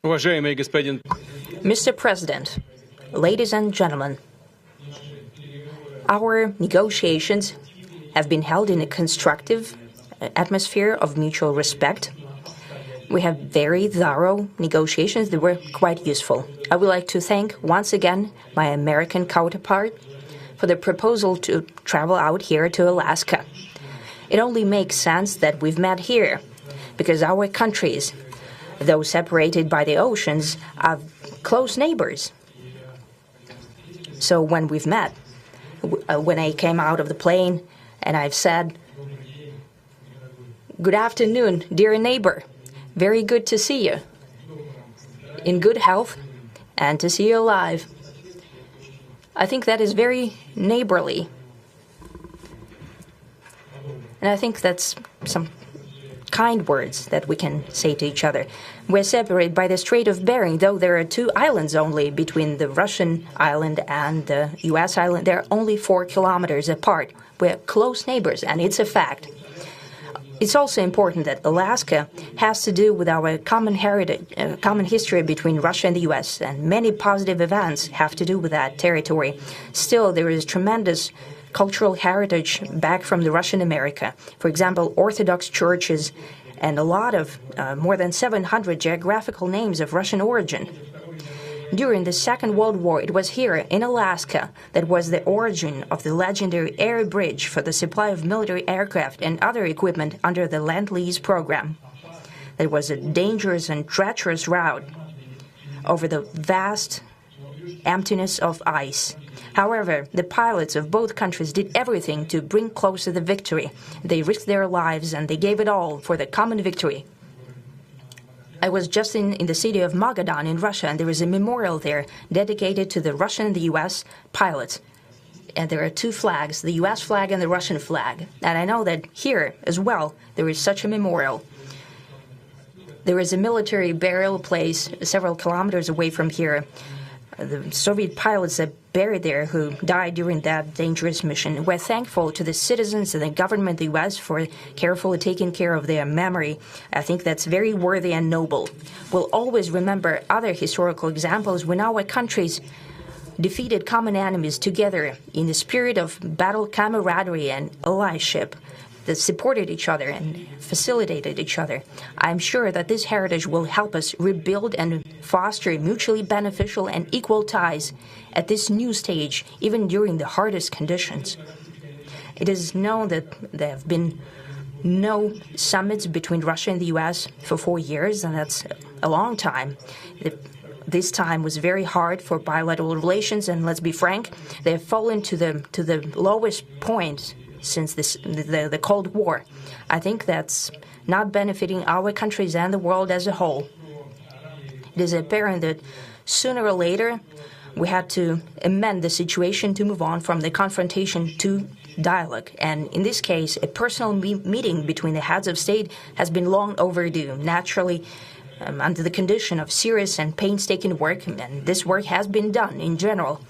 Mr. President, ladies and gentlemen, our negotiations have been held in a constructive atmosphere of mutual respect. We have very thorough negotiations that were quite useful. I would like to thank once again my American counterpart for the proposal to travel out here to Alaska. It only makes sense that we've met here, because our countries, though separated by the oceans, are close neighbors. So when we've met, when I came out of the plane and I've said, "Good afternoon, dear neighbor. Very good to see you. In good health and to see you alive." I think that is very neighborly. And I think that's some kind words that we can say to each other. We're separated by the Strait of Bering, though there are 2 islands only between the Russian island and the U.S. island. They're only 4 kilometers apart. We're close neighbors, and it's a fact. It's also important that Alaska has to do with our common heritage, common history between Russia and the U.S., and many positive events have to do with that territory. Still, there is tremendous cultural heritage back from the Russian America. For example, Orthodox churches and a lot of, more than 700 geographical names of Russian origin. During the Second World War, it was here in Alaska that was the origin of the legendary air bridge for the supply of military aircraft and other equipment under the Lend-Lease program. That was a dangerous and treacherous route over the vast emptiness of ice. However, the pilots of both countries did everything to bring closer the victory. They risked their lives and they gave it all for the common victory. I was just in the city of Magadan in Russia, and there is a memorial there dedicated to the Russian and the U.S. pilots. And there are 2 flags, the U.S. flag and the Russian flag. And I know that here as well there is such a memorial. There is a military burial place several kilometers away from here. The Soviet pilots that buried there who died during that dangerous mission. We're thankful to the citizens and the government of the U.S. for carefully taking care of their memory. I think that's very worthy and noble. We'll always remember other historical examples when our countries defeated common enemies together in the spirit of battle camaraderie and allyship that supported each other and facilitated each other. I'm sure that this heritage will help us rebuild and foster mutually beneficial and equal ties at this new stage, even during the hardest conditions. It is known that there have been no summits between Russia and the U.S. for 4 years, and that's a long time. This time was very hard for bilateral relations, and let's be frank, they have fallen to the lowest point since the Cold War. I think that's not benefiting our countries and the world as a whole. It is apparent that sooner or later we had to amend the situation to move on from the confrontation to dialogue. And in this case, a personal meeting between the heads of state has been long overdue. Naturally, under the condition of serious and painstaking work, and this work has been done in general.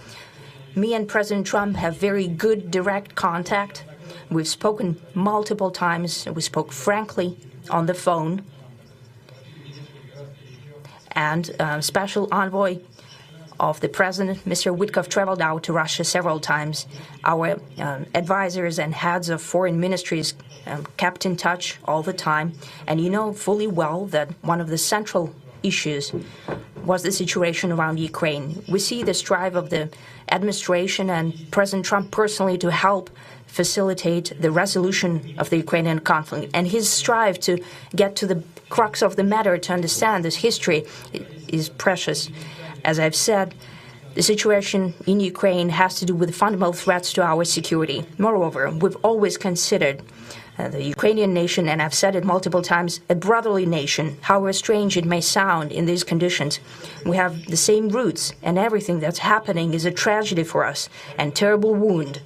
Me and President Trump have very good direct contact. We've spoken multiple times. We spoke frankly on the phone. And Special Envoy of the President, Mr. Witkoff, traveled out to Russia several times. Our advisors and heads of foreign ministries kept in touch all the time. And you know fully well that one of the central issues was the situation around Ukraine. We see the strive of the administration and President Trump personally to help facilitate the resolution of the Ukrainian conflict. And his strive to get to the crux of the matter, to understand this history, is precious. As I've said, the situation in Ukraine has to do with fundamental threats to our security. Moreover, we've always considered the Ukrainian nation, and I've said it multiple times, a brotherly nation, however strange it may sound in these conditions. We have the same roots, and everything that's happening is a tragedy for us and terrible wound.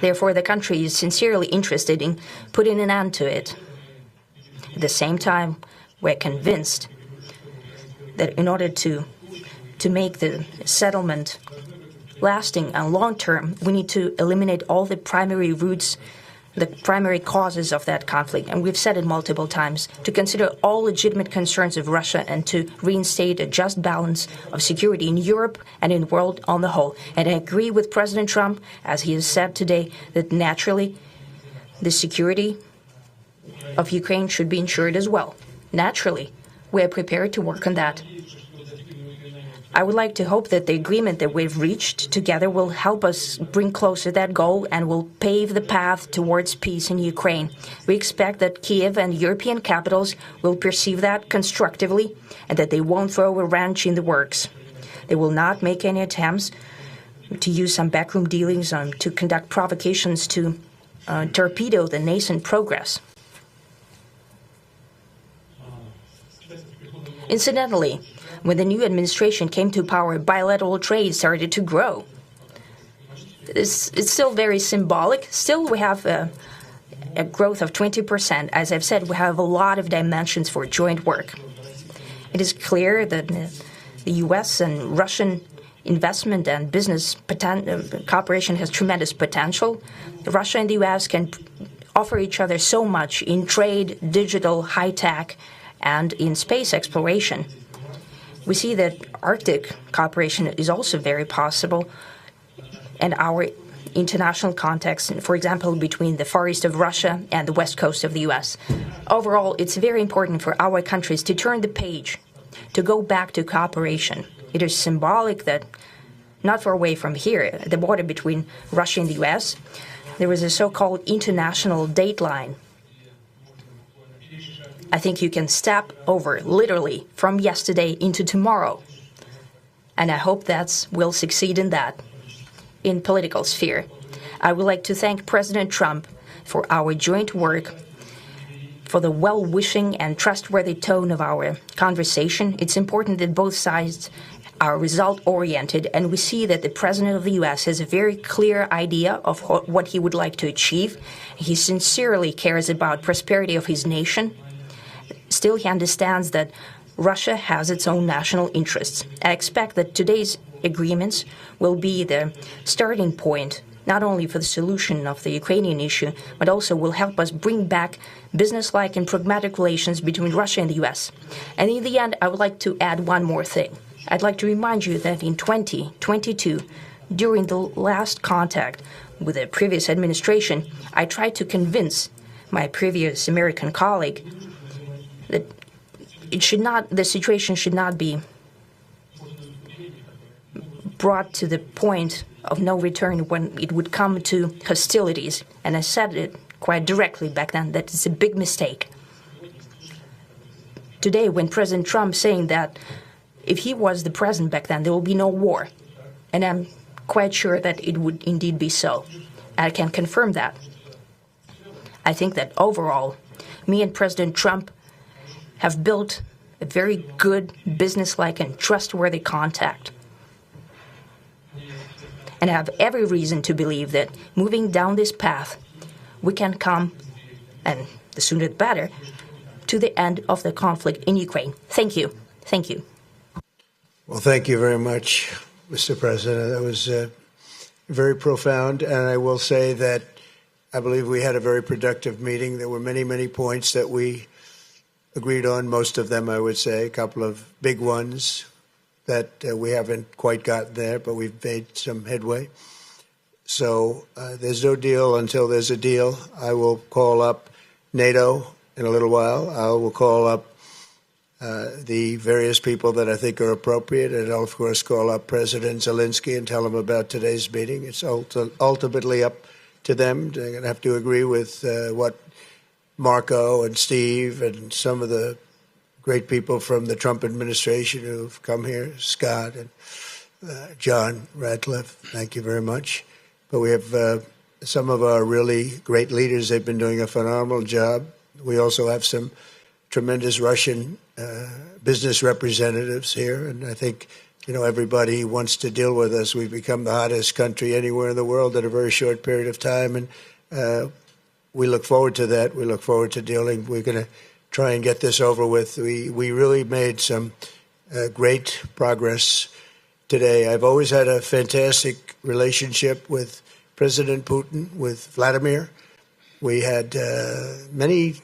Therefore, the country is sincerely interested in putting an end to it. At the same time, we're convinced that in order to make the settlement lasting and long-term, we need to eliminate all the primary roots the primary causes of that conflict, and we've said it multiple times, to consider all legitimate concerns of Russia and to reinstate a just balance of security in Europe and in the world on the whole. And I agree with President Trump, as he has said today, that naturally the security of Ukraine should be ensured as well. Naturally, we are prepared to work on that. I would like to hope that the agreement that we've reached together will help us bring closer that goal and will pave the path towards peace in Ukraine. We expect that Kiev and European capitals will perceive that constructively and that they won't throw a wrench in the works. They will not make any attempts to use some backroom dealings to conduct provocations to torpedo the nascent progress. Incidentally, when the new administration came to power, bilateral trade started to grow. It's still very symbolic. Still, we have a growth of 20%. As I've said, we have a lot of dimensions for joint work. It is clear that the U.S. and Russian investment and business cooperation has tremendous potential. Russia and the U.S. can offer each other so much in trade, digital, high-tech, and in space exploration. We see that Arctic cooperation is also very possible, and our international context, for example, between the Far East of Russia and the West Coast of the U.S. Overall, it's very important for our countries to turn the page, to go back to cooperation. It is symbolic that not far away from here, at the border between Russia and the U.S., there was a so-called international date line. I think you can step over, literally, from yesterday into tomorrow. And I hope that we'll succeed in that, in political sphere. I would like to thank President Trump for our joint work, for the well-wishing and trustworthy tone of our conversation. It's important that both sides are result-oriented, and we see that the President of the U.S. has a very clear idea of what he would like to achieve. He sincerely cares about prosperity of his nation. Still, he understands that Russia has its own national interests. I expect that today's agreements will be the starting point, not only for the solution of the Ukrainian issue, but also will help us bring back business-like and pragmatic relations between Russia and the U.S. And in the end, I would like to add one more thing. I'd like to remind you that in 2022, during the last contact with the previous administration, I tried to convince my previous American colleague that the situation should not be brought to the point of no return when it would come to hostilities. And I said it quite directly back then that it's a big mistake. Today, when President Trump saying that if he was the president back then, there will be no war. And I'm quite sure that it would indeed be so. I can confirm that. I think that overall, me and President Trump have built a very good, business-like and trustworthy contact. And I have every reason to believe that moving down this path, we can come, and the sooner the better, to the end of the conflict in Ukraine. Thank you. Thank you. Well, thank you very much, Mr. President. That was very profound. And I will say that I believe we had a very productive meeting. There were many, many points that we agreed on, most of them, I would say, a couple of big ones that we haven't quite gotten there, but we've made some headway. So there's no deal until there's a deal. I will call up NATO in a little while. I will call up the various people that I think are appropriate, and I'll, of course, call up President Zelensky and tell him about today's meeting. It's ultimately up to them. They're going to have to agree with what Marco and Steve and some of the great people from the Trump administration who've come here, Scott and John Radcliffe, thank you very much. But we have some of our really great leaders. They've been doing a phenomenal job. We also have some tremendous Russian business representatives here, and I think, you know, everybody wants to deal with us. We've become the hottest country anywhere in the world in a very short period of time, and we look forward to that. We look forward to dealing. We're going to try and get this over with. We really made some great progress today. I've always had a fantastic relationship with President Putin, with Vladimir. We had many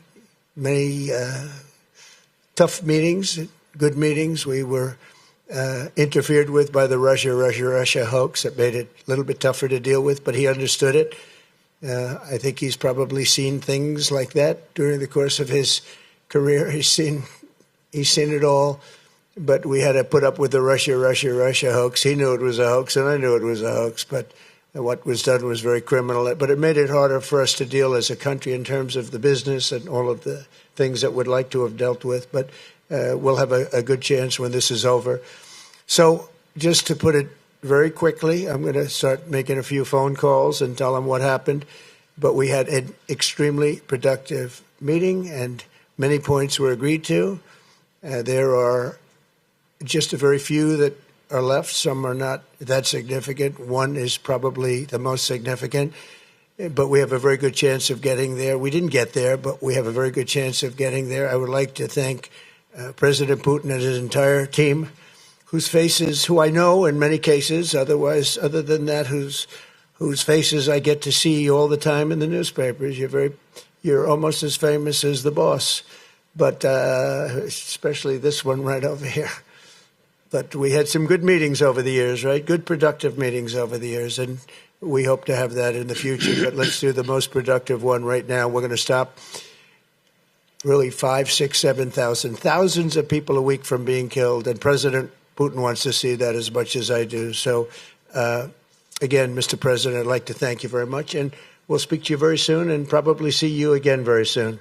tough meetings, good meetings. We were interfered with by the Russia hoax. That made it a little bit tougher to deal with, but he understood it. I think he's probably seen things like that during the course of his career. He's seen it all. But we had to put up with the Russia hoax. He knew it was a hoax, and I knew it was a hoax. But what was done was very criminal. But it made it harder for us to deal as a country in terms of the business and all of the things that we'd like to have dealt with. But we'll have a good chance when this is over. So just to put it very quickly, I'm going to start making a few phone calls and tell them what happened. But we had an extremely productive meeting, and many points were agreed to. There are just a very few that are left. Some are not that significant. One is probably the most significant, but we have a very good chance of getting there. We didn't get there, but we have a very good chance of getting there. I would like to thank President Putin and his entire team, whose faces, who I know in many cases, other than that, whose faces I get to see all the time in the newspapers. You're almost as famous as the boss, but especially this one right over here. But we had some good meetings over the years, right? Good, productive meetings over the years, and we hope to have that in the future. But let's do the most productive one right now. We're going to stop really 5, 6, 7,000, thousands of people a week from being killed, and President Putin wants to see that as much as I do. So, again, Mr. President, I'd like to thank you very much, and we'll speak to you very soon and probably see you again very soon.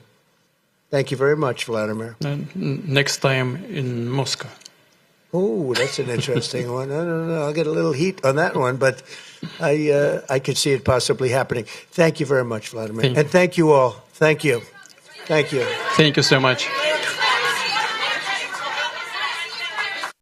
Thank you very much, Vladimir. Next time in Moscow. Oh, that's an interesting one. I don't know. I'll get a little heat on that one, but I could see it possibly happening. Thank you very much, Vladimir. And thank you all. Thank you. Thank you. Thank you so much.